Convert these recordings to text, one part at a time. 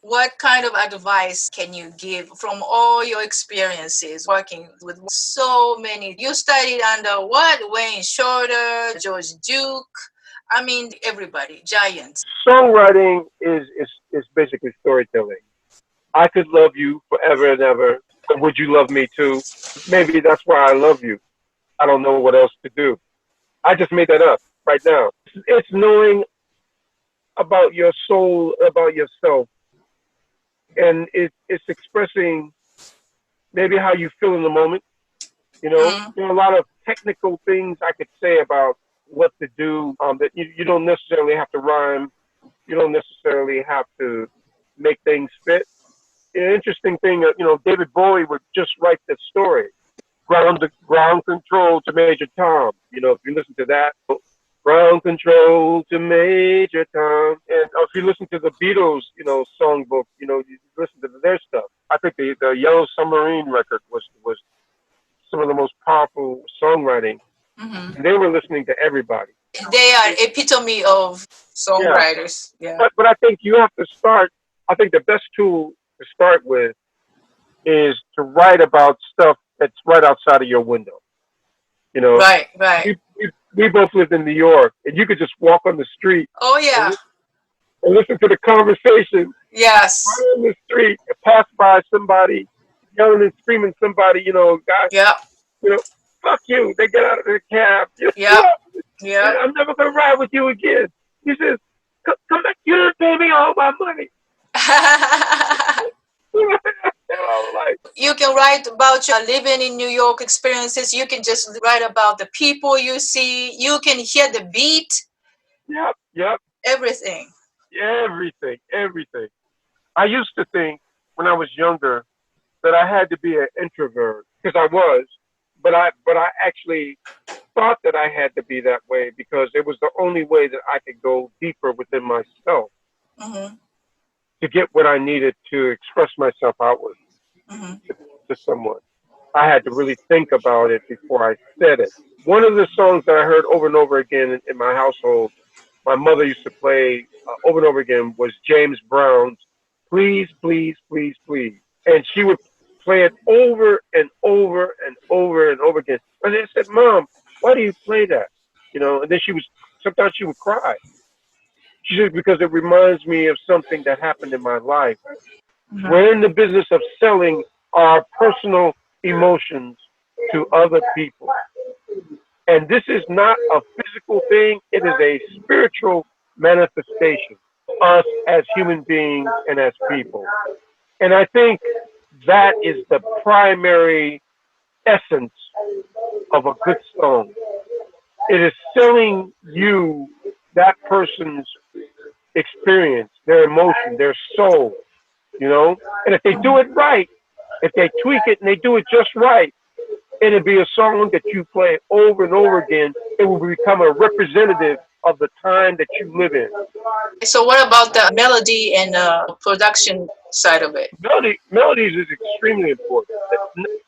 What kind of advice can you give from all your experiences working with so many? You studied under what? Wayne Shorter, George Duke. I mean, everybody, giants. Songwriting is basically storytelling. I could love you forever and ever, but would you love me too? Maybe that's why I love you. I don't know what else to do. I just made that up right now. It's knowing about your soul, about yourself, and it's expressing maybe how you feel in the moment. Mm. There are a lot of technical things I could say about what to do that you don't necessarily have to rhyme. You don't necessarily have to make things fit. An interesting thing, David Bowie would just write this story, ground control to Major Tom. If you listen to that, ground control to Major Tom, and if you listen to the Beatles, songbook, you listen to their stuff. I think the Yellow Submarine record was some of the most powerful songwriting. Mm-hmm. And they were listening to everybody. They are epitome of Yeah, songwriters. Yeah. but I think you have to start. I think the best tool to start with is to write about stuff that's right outside of your window. You know, Right, right. we both lived in New York, and you could just walk on the street Oh, yeah. and, and listen to the conversation Yes. right on the street, and pass by somebody yelling and screaming, somebody, guy, Yep. you know, fuck you. They get out of their cab. Yep. Yep. I'm never gonna ride with you again. He says, come back. You didn't pay me all my money. Like, You can write about your living in New York experiences. You can just write about the people you see. You can hear the beat, yep, everything. everything. I used to think when I was younger that I had to be an introvert because I was, but I actually thought that I had to be that way because it was the only way that I could go deeper within myself Mm-hmm. to get what I needed to express myself outward Mm-hmm. to someone. I had to really think about it before I said it. One of the songs that I heard over and over again in my household, my mother used to play over and over again, was James Brown's "Please, Please, Please, Please," and she would play it over and over and over and over again. And I said, "Mom, why do you play that?" And then sometimes she would cry. She said, "Because it reminds me of something that happened in my life." We're in the business of selling our personal emotions to other people. And this is not a physical thing, it is a spiritual manifestation of us as human beings and as people. And I think that is the primary essence of a good song. It is selling you that person's experience, their emotion, their soul, And if they do it right, if they tweak it and they do it just right, it'll be a song that you play over and over again. It will become a representative of the time that you live in. So, what about the melody and production side of it? Melodies is extremely important.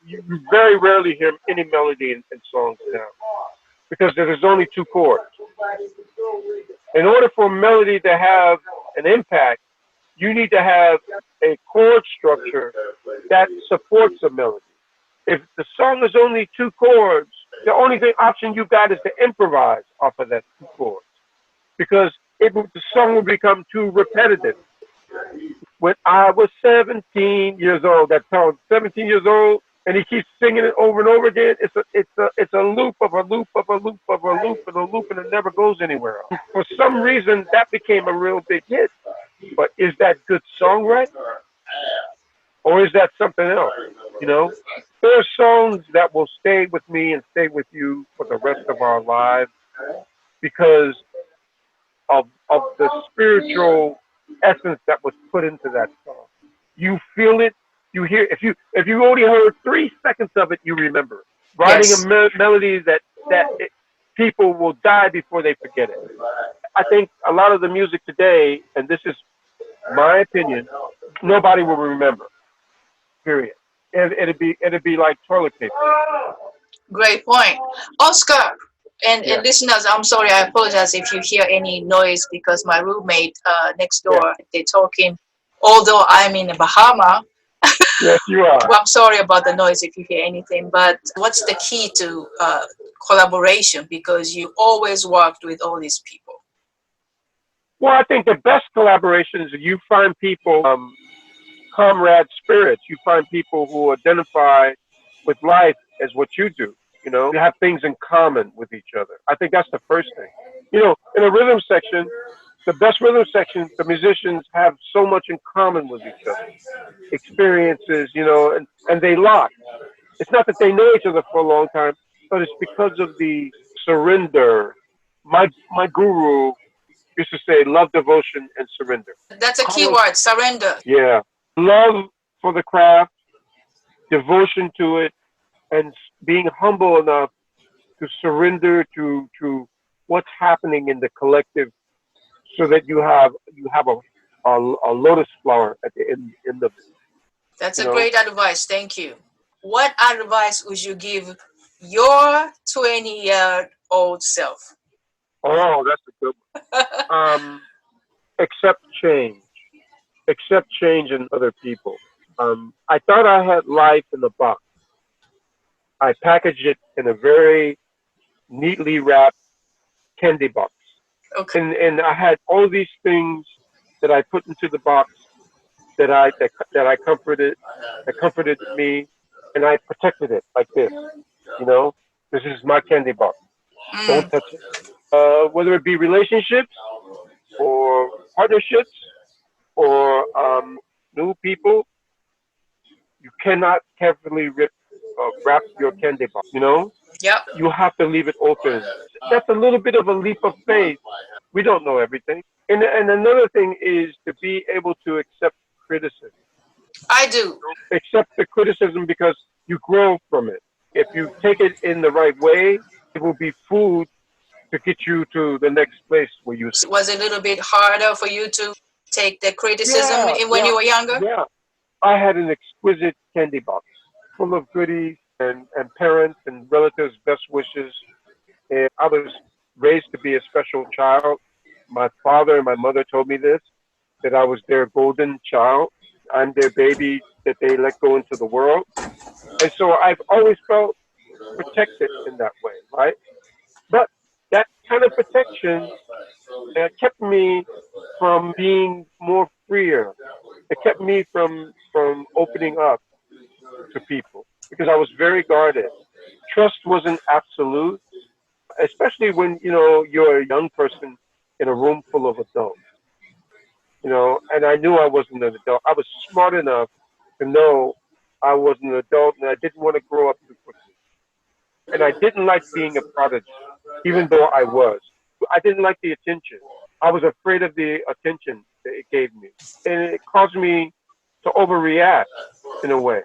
You very rarely hear any melody in songs now because there's only two chords. In order for melody to have an impact, you need to have a chord structure that supports a melody. If the song is only two chords, the only option you got is to improvise off of that two chords because the song will become too repetitive. When I was 17 years old, that song, 17 years old, and he keeps singing it over and over again. It's a loop of a loop of a loop of a loop and a loop, and it never goes anywhere else. For some reason, that became a real big hit. But is that good songwriting, or is that something else? There are songs that will stay with me and stay with you for the rest of our lives because of the spiritual essence that was put into that song. You feel it, you hear. If you only heard 3 seconds of it, you remember. Writing Yes. a melody that people will die before they forget it. I think a lot of the music today, and this is my opinion, nobody will remember. Period. It'd be like toilet paper. Great point. Oscar and Yeah, listeners, I'm sorry, I apologize if you hear any noise because my roommate next yeah. door, they're talking. although I'm in Bahama. Yes, you are. Well, I'm sorry about the noise if you hear anything, but what's the key to collaboration? Because you always worked with all these people. Well, I think the best collaborations you find people, comrade spirits. You find people who identify with life as what you do. You have things in common with each other. I think that's the first thing. In a rhythm section, the best rhythm sections, the musicians have so much in common with each other, experiences, and they lock. It's not that they know each other for a long time, but it's because of the surrender. My guru used to say, love, devotion, and surrender. That's a key Almost, word, surrender. yeah, love for the craft, devotion to it, and being humble enough to surrender to what's happening in the collective, so that you have a lotus flower at the end of it. That's You a know. great advice. Thank you. What advice would you give your 20-year-old self? Oh, that's a good one. Accept change. Accept change in other people. I thought I had life in the box. I packaged it in a very neatly wrapped candy box, Okay. and I had all these things that I put into the box that I comforted me, and I protected it like this. You know, this is my candy box. Don't Mm, touch it. Whether it be relationships or partnerships or new people, you cannot carefully wrap your candy box. yep. You have to leave it open. That's a little bit of a leap of faith. We don't know everything. And another thing is to be able to accept criticism. I do. Accept the criticism because you grow from it. If you take it in the right way, it will be food to get you to the next place where you. Was it a little bit harder for you to take the criticism Yeah, when yeah, you were younger? yeah. I had an exquisite candy box full of goodies and parents and relatives' best wishes. And I was raised to be a special child. My father and my mother told me this, that I was their golden child. I'm their baby that they let go into the world. And so I've always felt protected in that way, right? But that kind of protection kept me from being more freer. It kept me from opening up to people because I was very guarded. Trust wasn't absolute, especially when you're a young person in a room full of adults. And I knew I wasn't an adult. I was smart enough to know I was an adult, and I didn't want to grow up too quickly. And I didn't like being a prodigy, even though I was. I didn't like the attention. I was afraid of the attention that it gave me, and it caused me to overreact in a way.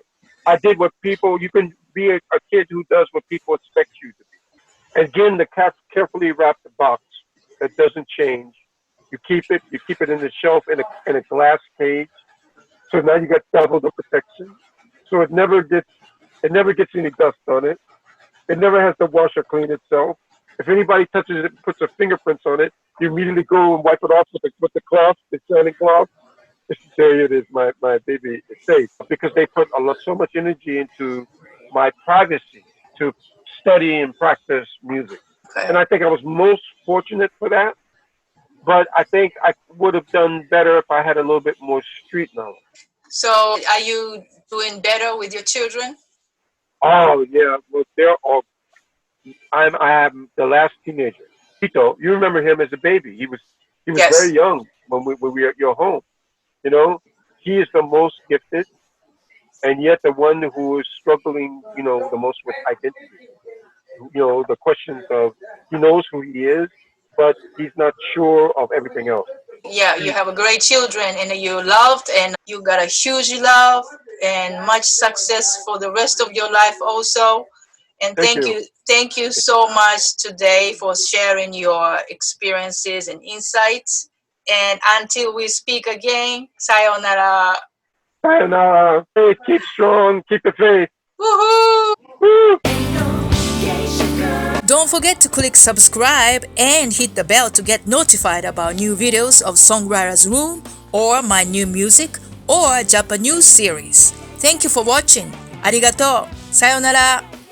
I did what people. You can be a kid who does what people expect you to be. Again, the carefully wrapped box that doesn't change. You keep it. You keep it in the shelf in a glass cage. So now you got double the protection. So it never gets any dust on it. It never has to wash or clean itself. If anybody touches it and puts their fingerprints on it, you immediately go and wipe it off with the cloth, the shining cloth. There it is, my baby is safe. Because they put so much energy into my privacy to study and practice music. Okay. And I think I was most fortunate for that. But I think I would have done better if I had a little bit more street knowledge. So, are you doing better with your children? Oh yeah, well they're all. I am the last teenager. Tito, you remember him as a baby? He was very Yes. young when we were at your home. You know, he is the most gifted, and yet the one who is struggling, the most with identity. The questions of he knows who he is, but he's not sure of everything else. Yeah, you He, have a great children and you're loved and you got a huge love and much success for the rest of your life also. And thank you. thank you so much today for sharing your experiences and insights. And until we speak again, sayonara. Sayonara. Hey, keep strong, keep the faith. Woohoo! Woo! Don't forget to click subscribe and hit the bell to get notified about new videos of Songwriters Room or my new music or Japanese series. Thank you for watching. ありがとう。さようなら。